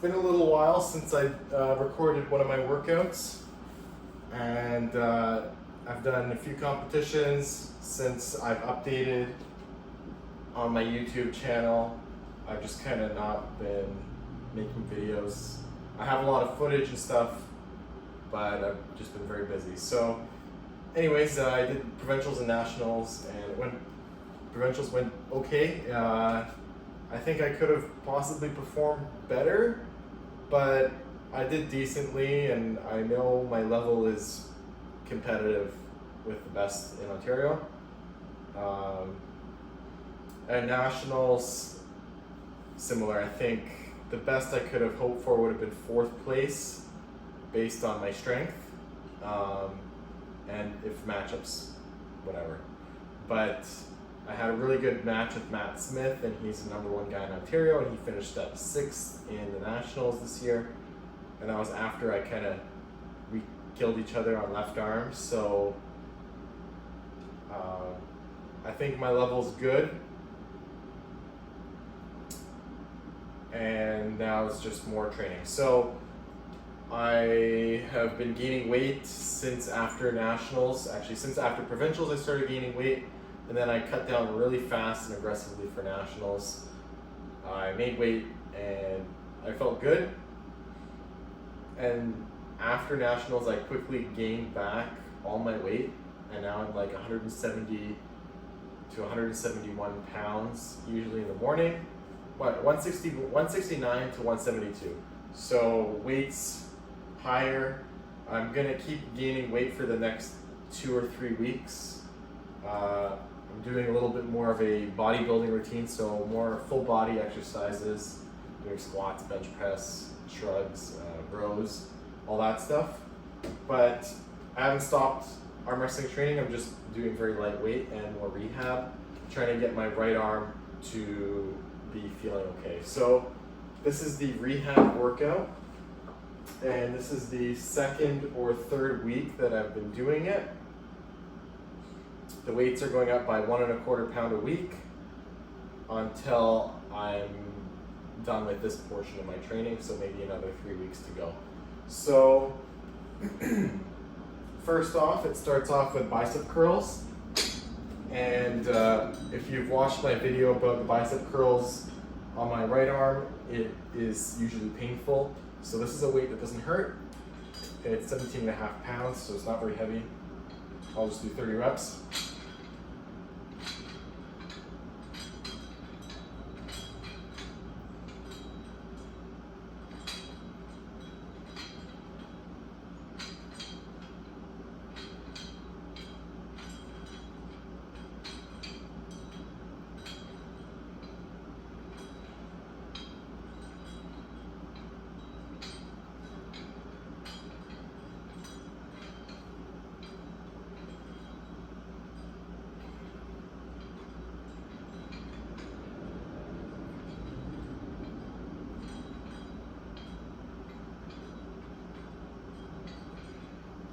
been a little while since I recorded one of my workouts, and I've done a few competitions since I've updated on my YouTube channel. I've just kind of not been making videos. I have a lot of footage and stuff, but I've just been very busy. So anyways, I did provincials and nationals, and provincials went okay. I think I could have possibly performed better, but I did decently, and I know my level is competitive with the best in Ontario. At nationals, similar. I think the best I could have hoped for would have been 4th place based on my strength, and if matchups, whatever. But I had a really good match with Matt Smith, and he's the #1 guy in Ontario, and he finished up 6th in the nationals this year. And that was after we killed each other on left arms. So I think my level's good, and now it's just more training. So I have been gaining weight since after nationals. Actually, since after provincials I started gaining weight, and then I cut down really fast and aggressively for nationals. I made weight and I felt good, and after nationals I quickly gained back all my weight, and now I'm like 170 to 171 pounds usually in the morning. 169 to 172. So weight's higher. I'm gonna keep gaining weight for the next 2 or 3 weeks. I'm doing a little bit more of a bodybuilding routine, so more full body exercises, doing squats, bench press, shrugs, rows, all that stuff. But I haven't stopped arm wrestling training. I'm just doing very lightweight and more rehab, trying to get my right arm to be feeling okay. So this is the rehab workout, and this is the 2nd or 3rd week that I've been doing it. The weights are going up by 1 1/4 pound a week until I'm done with this portion of my training, so maybe another 3 weeks to go. So first off, it starts off with bicep curls. And if you've watched my video about the bicep curls on my right arm, it is usually painful. So this is a weight that doesn't hurt. It's 17.5 pounds, so it's not very heavy. I'll just do 30 reps.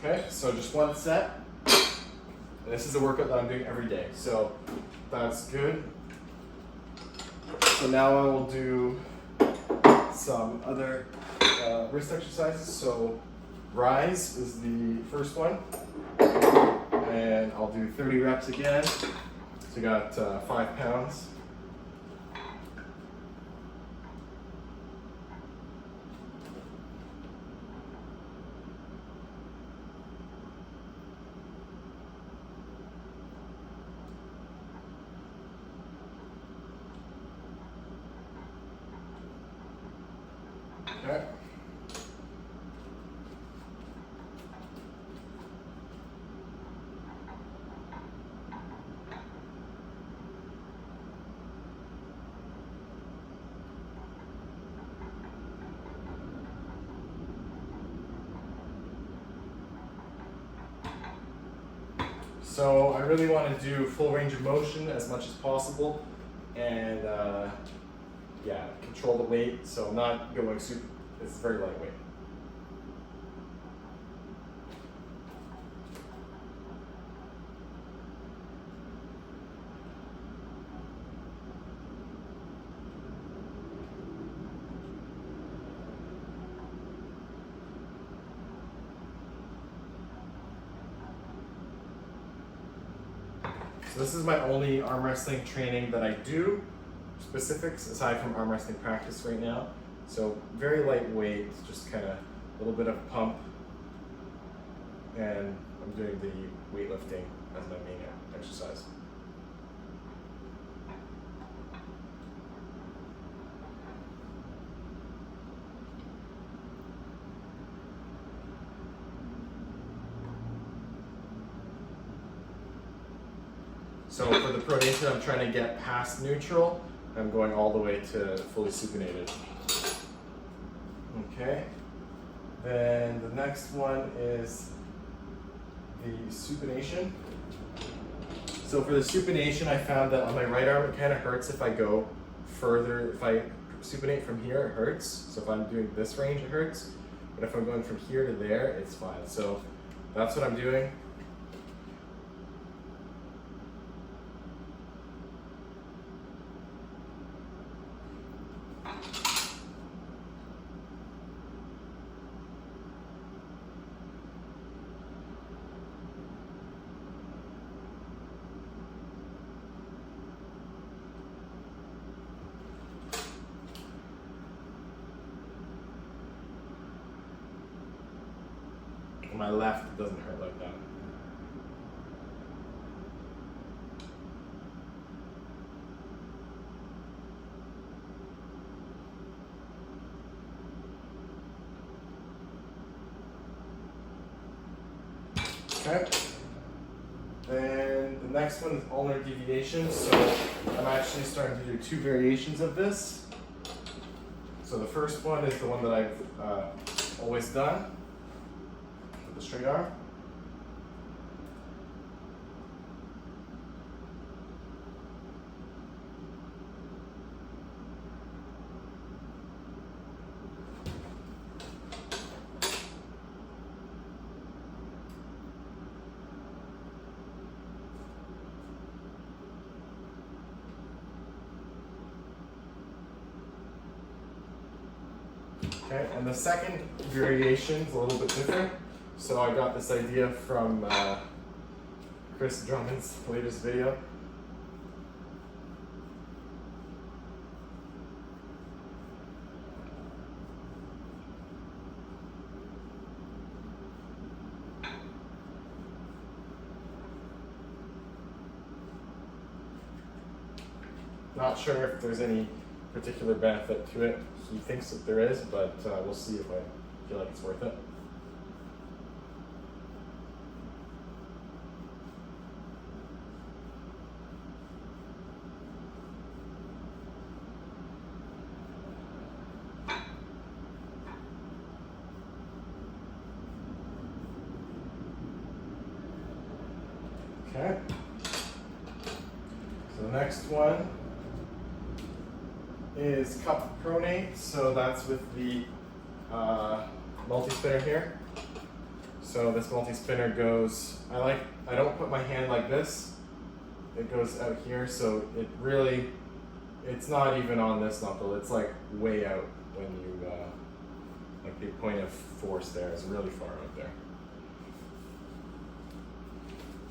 Okay, so just 1 set. This is a workout that I'm doing every day, so that's good. So now I will do some other wrist exercises. So rise is the first one, and I'll do 30 reps again. So you got 5 pounds. Okay. So I really want to do full range of motion as much as possible, and yeah, control the weight. So I'm not going super, it's very lightweight. So this is my only arm wrestling training that I do, specifics aside from arm wrestling practice right now. So very lightweight, just kind of a little bit of pump, and I'm doing the weightlifting as my main exercise. So for the pronation, I'm trying to get past neutral. I'm going all the way to fully supinated. Okay. Then the next one is the supination. So for the supination, I found that on my right arm, it kind of hurts if I go further. If I supinate from here, it hurts. So if I'm doing this range, it hurts. But if I'm going from here to there, it's fine. So that's what I'm doing. On my left, it doesn't hurt like that. Okay. Then the next one is ulnar deviation. So I'm actually starting to do two variations of this. So the first one is the one that I've always done with the straight arm. Okay, and the second variation is a little bit different. So I got this idea from Chris Drummond's latest video. Not sure if there's any particular benefit to it. He thinks that there is, but we'll see if I feel like it's worth it. Okay. So the next one is cup pronate, so that's with the multi-spinner here. So this multi-spinner goes, I don't put my hand like this, it goes out here, so it's not even on this knuckle, it's like way out when you, like the point of force there is really far out there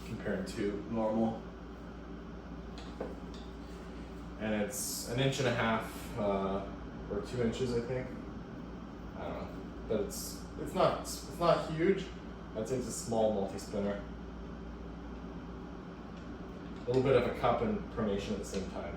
compared to normal. And it's 1.5 inches or 2 inches, I think. I don't know, but it's not huge. I'd say it's a small multi-spinner. A little bit of a cup and pronation at the same time.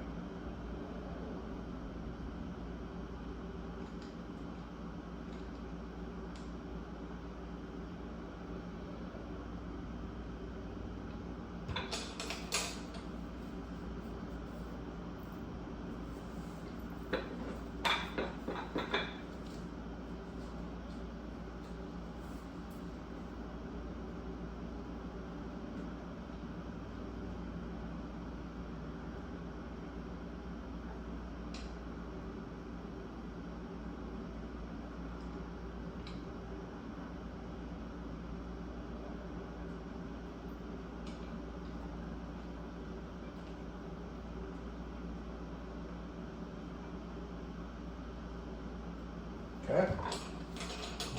Okay.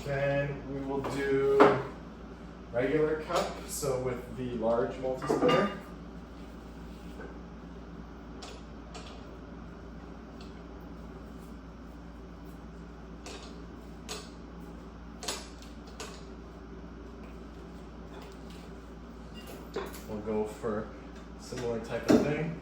Then we will do regular cup, so with the large multi-spinner. we'll go for similar type of thing.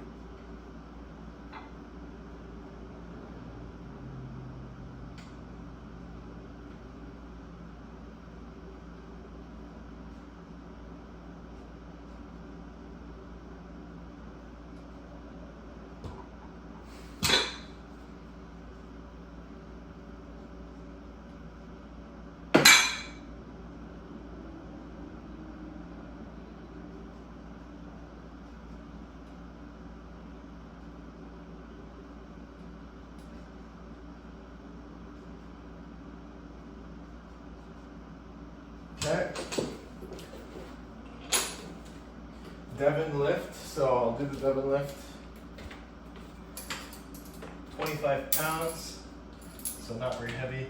Okay. Devon lift, so I'll do the Devon lift. 25 pounds, so not very heavy.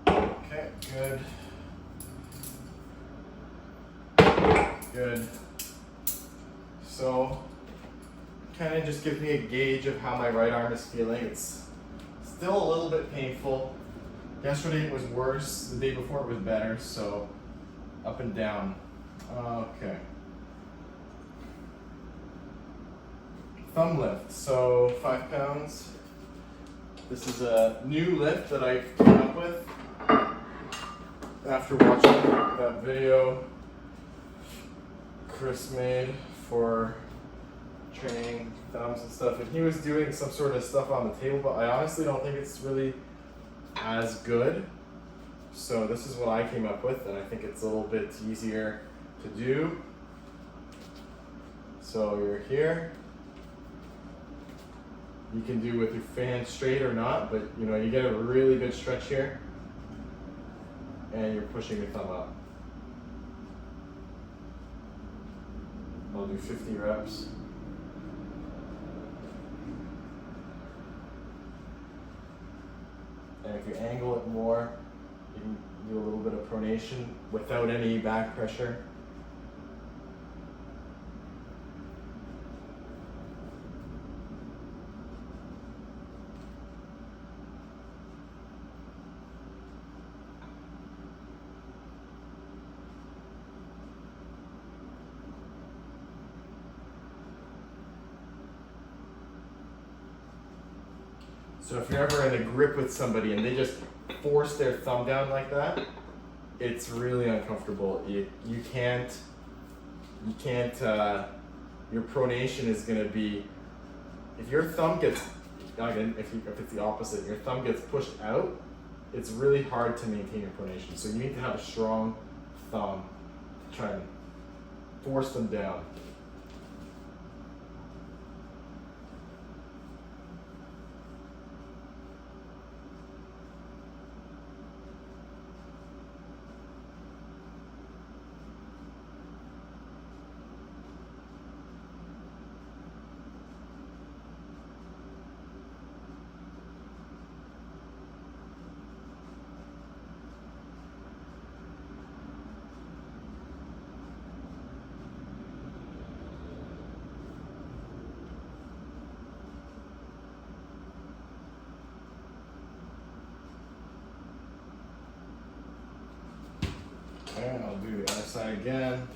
Okay, good. Good. So, kind of just gives me a gauge of how my right arm is feeling. It's still a little bit painful. Yesterday it was worse, the day before it was better, so up and down. Okay. Thumb lift, so 5 pounds. This is a new lift that I came up with after watching that video Chris made for training thumbs and stuff. And he was doing some sort of stuff on the table, but I honestly don't think it's really as good. So this is what I came up with, and I think it's a little bit easier to do. So you're here. You can do with your hand straight or not, but you know, you get a really good stretch here, and you're pushing your thumb up. I'll do 50 reps. And if you angle it more, you can do a little bit of pronation without any back pressure. So if you're ever in a grip with somebody and they just force their thumb down like that, it's really uncomfortable. You can't, your pronation is gonna be, if your thumb gets, if it's the opposite, your thumb gets pushed out, it's really hard to maintain your pronation. So you need to have a strong thumb to try and force them down. And I'll do the other side again.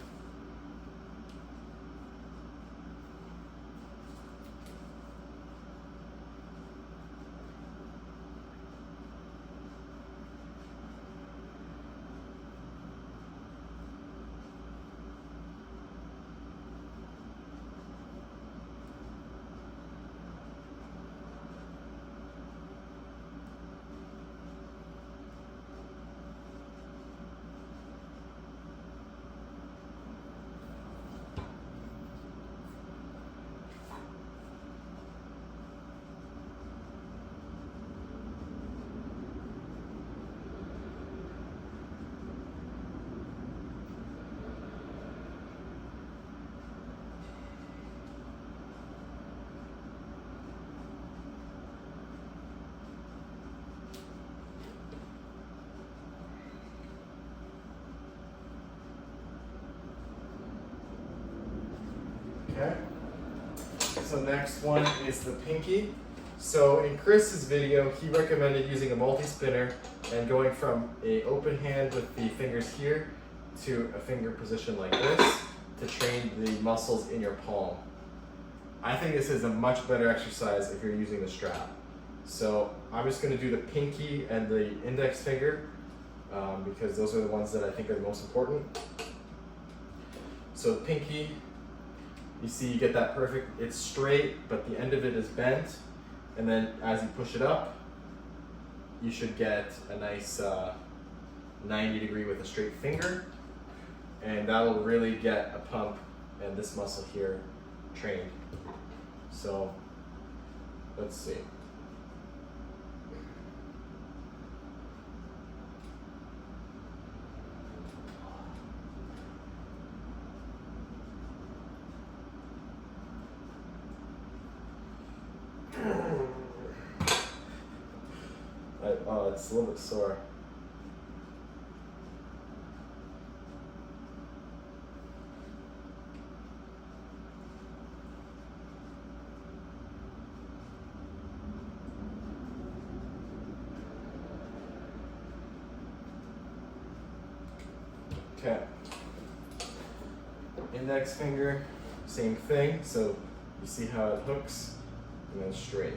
Okay. So next one is the pinky. So in Chris's video, he recommended using a multi-spinner and going from an open hand with the fingers here to a finger position like this to train the muscles in your palm. I think this is a much better exercise if you're using the strap. So I'm just going to do the pinky and the index finger because those are the ones that I think are the most important. So the pinky, you see you get that perfect, it's straight, but the end of it is bent. And then as you push it up, you should get a nice 90 degree with a straight finger. And that'll really get a pump and this muscle here trained. So let's see. Oh, it's a little bit sore. Okay. Index finger, same thing. So you see how it hooks and then straight.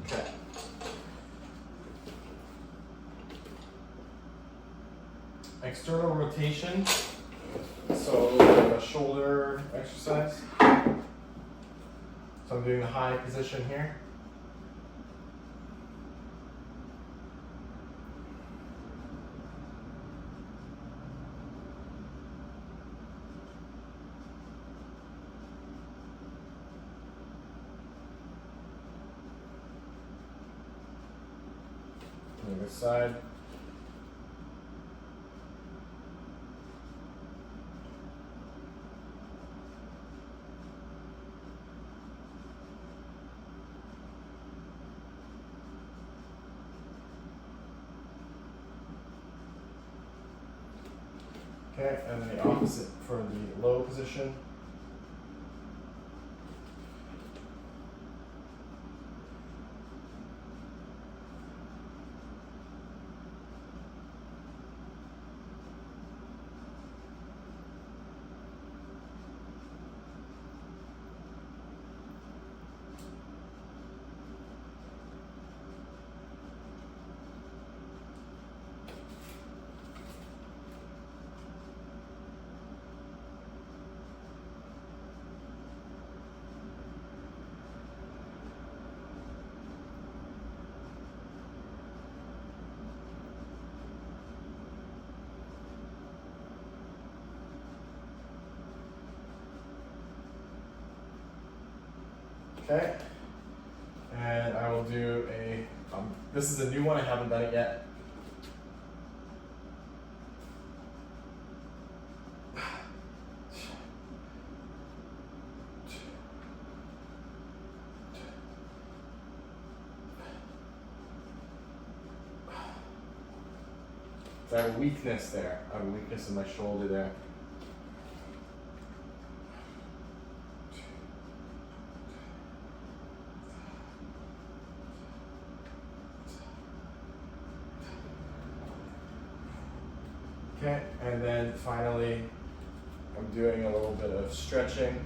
Okay. External rotation. So a shoulder exercise. So I'm doing the high position here. On the other side. Okay, and then the opposite for the low position. Okay, and I will do a, this is a new one, I haven't done it yet. So I have a weakness there, I have a weakness in my shoulder there. Okay, and then finally, I'm doing a little bit of stretching.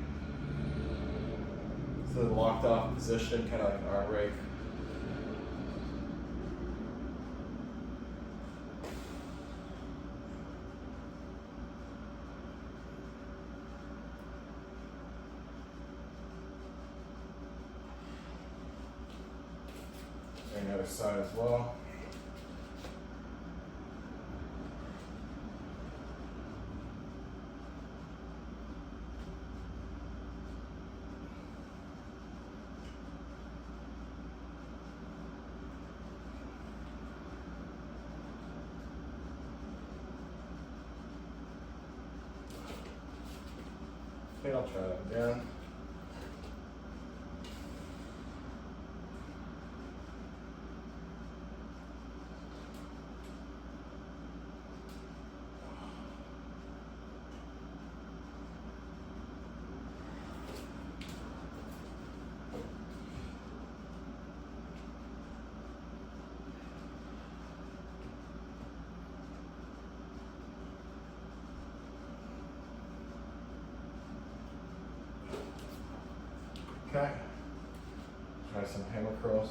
So the locked off position, kind of like an arm rake. the other side as well. I think I'll try that again. Okay, try some hammer curls.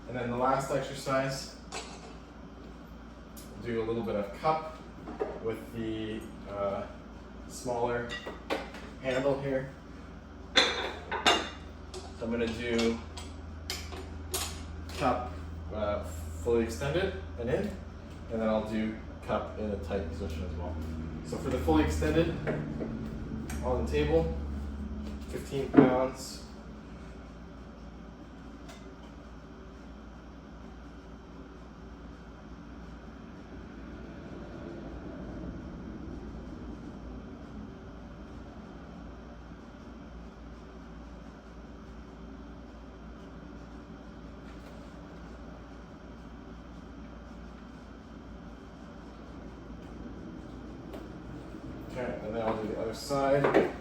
And then the last exercise, we'll do a little bit of cup with the smaller handle here. So I'm going to do cup fully extended and in, and then I'll do cup in a tight position as well. So for the fully extended, on the table, 15 pounds. Okay, and then I'll do the other side.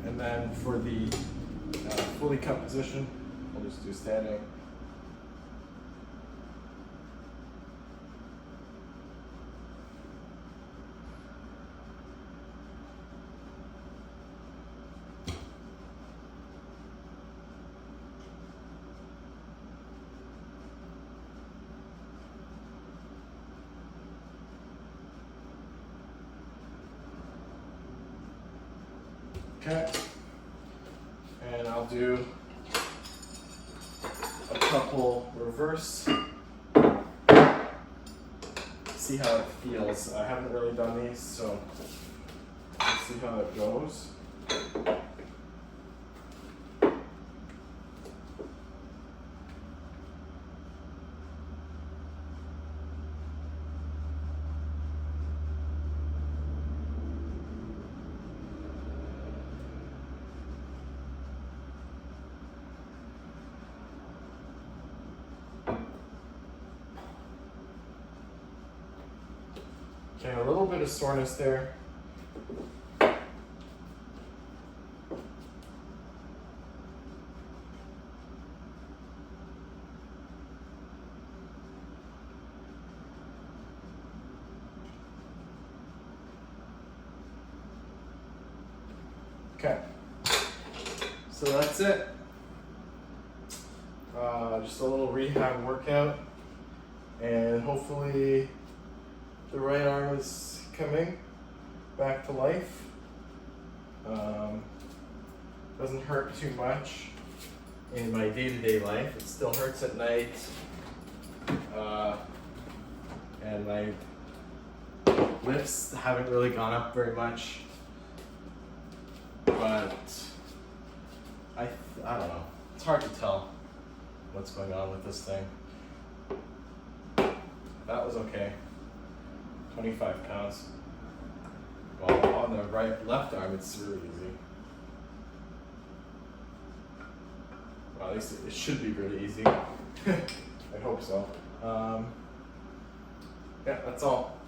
And then for the fully cup position, I'll just do standing. Okay, and I'll do a couple reverse, see how it feels. I haven't really done these, so let's see how it goes. Okay, a little bit of soreness there. Okay, so that's it. Just a little rehab workout, and hopefully the right arm is coming back to life. Doesn't hurt too much in my day-to-day life. It still hurts at night, and my lifts haven't really gone up very much. But I don't know. It's hard to tell what's going on with this thing. That was okay. 25 pounds. Well, on the left arm, it's really easy. Well, at least it should be really easy. I hope so. Yeah, that's all.